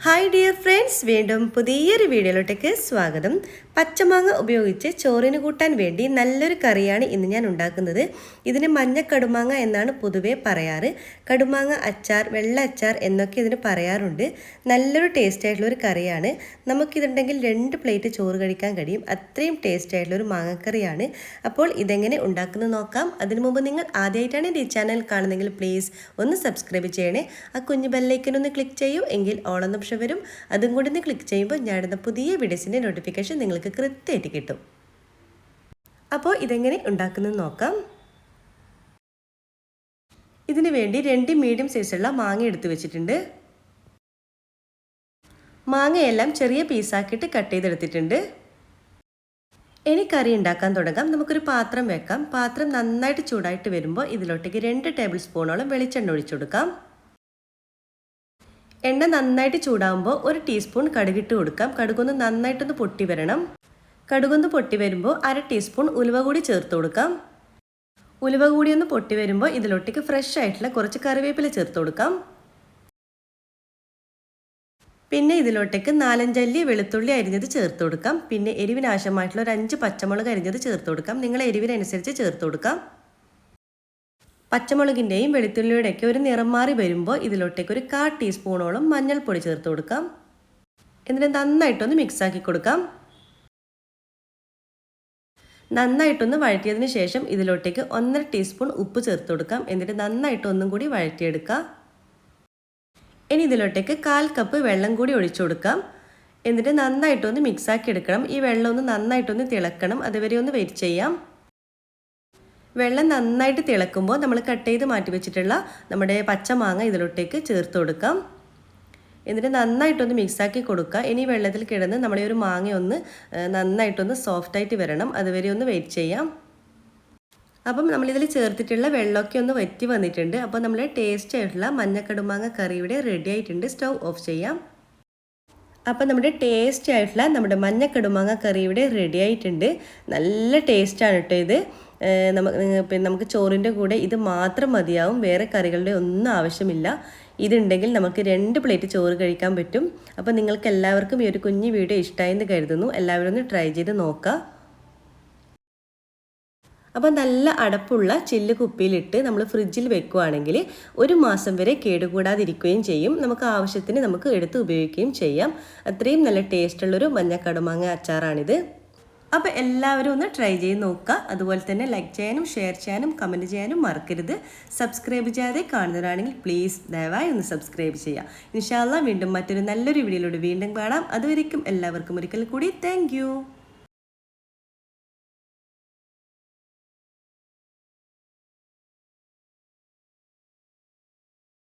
Hi dear friends, വീണ്ടും പുതിയൊരു വീഡിയോയിലോട്ടേക്ക് സ്വാഗതം. പച്ചമാങ്ങ ഉപയോഗിച്ച് ചോറിന് കൂട്ടാൻ വേണ്ടി നല്ലൊരു കറിയാണ് ഇന്ന് ഞാൻ ഉണ്ടാക്കുന്നത്. ഇതിന് മഞ്ഞ കടുമാങ്ങ എന്നാണ് പൊതുവേ പറയാറ്. കടുമാങ്ങ അച്ചാർ, വെള്ള അച്ചാർ എന്നൊക്കെ ഇതിന് പറയാറുണ്ട്. നല്ലൊരു ടേസ്റ്റ് ആയിട്ടുള്ളൊരു കറിയാണ്. നമുക്കിതുണ്ടെങ്കിൽ 2 പ്ലേറ്റ് ചോറ് കഴിക്കാൻ കഴിയും. അത്രയും ടേസ്റ്റ് ആയിട്ടുള്ളൊരു മാങ്ങക്കറിയാണ്. അപ്പോൾ ഇതെങ്ങനെ ഉണ്ടാക്കുന്നത് നോക്കാം. അതിനു മുമ്പ് നിങ്ങൾ ആദ്യമായിട്ടാണ് എൻ്റെ ഈ ചാനൽ കാണുന്നതെങ്കിൽ പ്ലീസ് ഒന്ന് സബ്സ്ക്രൈബ് ചെയ്യണേ. ആ കുഞ്ഞു ബെല്ലൈക്കനൊന്ന് ക്ലിക്ക് ചെയ്യൂ, എങ്കിൽ ഓളെന്ന ഓപ്ഷൻ വരും. അതും കൂടി ഒന്ന് ക്ലിക്ക് ചെയ്യുമ്പോൾ ഞാനിടുന്ന പുതിയ വീഡിയോസിൻ്റെ നോട്ടിഫിക്കേഷൻ നിങ്ങൾക്ക് കൃത്യമായിട്ട് കിട്ടും. അപ്പോൾ ഇതെങ്ങനെ ഉണ്ടാക്കുന്നത് നോക്കാം. ഇതിനു വേണ്ടി 2 മീഡിയം സൈസുള്ള മാങ്ങ എടുത്തു വെച്ചിട്ടുണ്ട്. മാങ്ങയെല്ലാം ചെറിയ പീസാക്കിയിട്ട് കട്ട് ചെയ്തെടുത്തിട്ടുണ്ട്. ഇനി കറി ഉണ്ടാക്കാൻ തുടങ്ങാം. നമുക്കൊരു പാത്രം വെക്കാം. പാത്രം നന്നായിട്ട് ചൂടായിട്ട് വരുമ്പോൾ ഇതിലോട്ടേക്ക് 2 ടേബിൾ സ്പൂണോളം വെളിച്ചെണ്ണ ഒഴിച്ചു കൊടുക്കാം. എണ്ണ നന്നായിട്ട് ചൂടാകുമ്പോൾ 1 ടീസ്പൂൺ കടുകിട്ട് കൊടുക്കാം. കടുകൊന്ന് നന്നായിട്ടൊന്ന് പൊട്ടി വരണം. കടുകൊന്ന് പൊട്ടി വരുമ്പോൾ 1/2 ടീസ്പൂൺ ഉലുവ കൂടി ചേർത്ത് കൊടുക്കാം. ഉലുവ കൂടി ഒന്ന് പൊട്ടി വരുമ്പോൾ ഇതിലോട്ടേക്ക് ഫ്രഷ് ആയിട്ടുള്ള കുറച്ച് കറിവേപ്പില ചേർത്ത് കൊടുക്കാം. പിന്നെ ഇതിലോട്ടേക്ക് 4-5 അല്ലി വെളുത്തുള്ളി അരിഞ്ഞത് ചേർത്ത് കൊടുക്കാം. പിന്നെ എരിവിന് ആവശ്യമായിട്ടുള്ള ഒരു 5 പച്ചമുളക് അരിഞ്ഞത് ചേർത്ത് കൊടുക്കാം. നിങ്ങൾ എരിവിനനുസരിച്ച് ചേർത്ത് കൊടുക്കാം. പച്ചമുളകിൻ്റെയും വെളുത്തുള്ളിയുടെയൊക്കെ ഒരു നിറം മാറി വരുമ്പോൾ ഇതിലോട്ടേക്ക് ഒരു 1/4 ടീസ്പൂണോളം മഞ്ഞൾപ്പൊടി ചേർത്ത് കൊടുക്കാം. എന്നിട്ട് നന്നായിട്ടൊന്ന് മിക്സാക്കി കൊടുക്കാം. നന്നായിട്ടൊന്ന് വഴറ്റിയതിന് ശേഷം ഇതിലോട്ടേക്ക് 1/2 ടീസ്പൂൺ ഉപ്പ് ചേർത്ത് കൊടുക്കാം. എന്നിട്ട് നന്നായിട്ട് ഒന്നും കൂടി വഴറ്റിയെടുക്കാം. ഇനി ഇതിലോട്ടേക്ക് 1/4 കപ്പ് വെള്ളം കൂടി ഒഴിച്ചു കൊടുക്കാം. എന്നിട്ട് നന്നായിട്ടൊന്ന് മിക്സാക്കി എടുക്കണം. ഈ വെള്ളം ഒന്ന് നന്നായിട്ടൊന്ന് തിളക്കണം. അതുവരെ ഒന്ന് വെയിറ്റ് ചെയ്യാം. വെള്ളം നന്നായിട്ട് തിളക്കുമ്പോൾ നമ്മൾ കട്ട് ചെയ്ത് മാറ്റി വെച്ചിട്ടുള്ള നമ്മുടെ പച്ചമാങ്ങ ഇതിലോട്ടേക്ക് ചേർത്ത് കൊടുക്കാം. എന്നിട്ട് നന്നായിട്ടൊന്ന് മിക്സാക്കി കൊടുക്കുക. ഇനി വെള്ളത്തിൽ കിടന്ന് നമ്മുടെ ഒരു മാങ്ങ ഒന്ന് നന്നായിട്ടൊന്ന് സോഫ്റ്റായിട്ട് വരണം. അതുവരെ ഒന്ന് വെയിറ്റ് ചെയ്യാം. അപ്പം നമ്മളിതിൽ ചേർത്തിട്ടുള്ള വെള്ളമൊക്കെ ഒന്ന് വറ്റി വന്നിട്ടുണ്ട്. അപ്പോൾ നമ്മൾ ടേസ്റ്റ് ആയിട്ടുള്ള മഞ്ഞക്കടുമാങ്ങ കറി ഇവിടെ റെഡി ആയിട്ടുണ്ട്. സ്റ്റൗ ഓഫ് ചെയ്യാം. അപ്പോൾ നമ്മുടെ ടേസ്റ്റി ആയിട്ടുള്ള നമ്മുടെ മഞ്ഞക്കടുമാങ്ങ കറി ഇവിടെ റെഡി ആയിട്ടുണ്ട്. നല്ല ടേസ്റ്റാണ് കേട്ടോ ഇത്. നമുക്ക് ചോറിൻ്റെ കൂടെ ഇത് മാത്രം മതിയാവും. വേറെ കറികളുടെ ഒന്നും ആവശ്യമില്ല. ഇതുണ്ടെങ്കിൽ നമുക്ക് 2 പ്ലേറ്റ് ചോറ് കഴിക്കാൻ പറ്റും. അപ്പോൾ നിങ്ങൾക്ക് എല്ലാവർക്കും ഈ ഒരു കുഞ്ഞു വീഡിയോ ഇഷ്ടമായെന്ന് കരുതുന്നു. എല്ലാവരും ഒന്ന് ട്രൈ ചെയ്ത് നോക്കാം. അപ്പോൾ നല്ല അടപ്പുള്ള ചില്ല് കുപ്പിയിലിട്ട് നമ്മൾ ഫ്രിഡ്ജിൽ വെക്കുകയാണെങ്കിൽ 1 മാസം വരെ കേടുകൂടാതിരിക്കുകയും ചെയ്യും. നമുക്ക് ആവശ്യത്തിന് നമുക്ക് എടുത്ത് ഉപയോഗിക്കുകയും ചെയ്യാം. അത്രയും നല്ല ടേസ്റ്റുള്ളൊരു മഞ്ഞക്കടുമാങ്ങ അച്ചാറാണിത്. അപ്പോൾ എല്ലാവരും ഒന്ന് ട്രൈ ചെയ്ത് നോക്കുക. അതുപോലെ തന്നെ ലൈക്ക് ചെയ്യാനും ഷെയർ ചെയ്യാനും കമൻറ്റ് ചെയ്യാനും മറക്കരുത്. സബ്സ്ക്രൈബ് ചെയ്യാതെ കാണുന്നവരാണെങ്കിൽ പ്ലീസ് ദയവായി ഒന്ന് സബ്സ്ക്രൈബ് ചെയ്യുക. ഇൻഷാ അല്ലാഹ് വീണ്ടും മറ്റൊരു നല്ലൊരു വീഡിയോയിലൂടെ വീണ്ടും കാണാം. അതുവരേക്കും എല്ലാവർക്കും ഒരിക്കൽ കൂടി താങ്ക്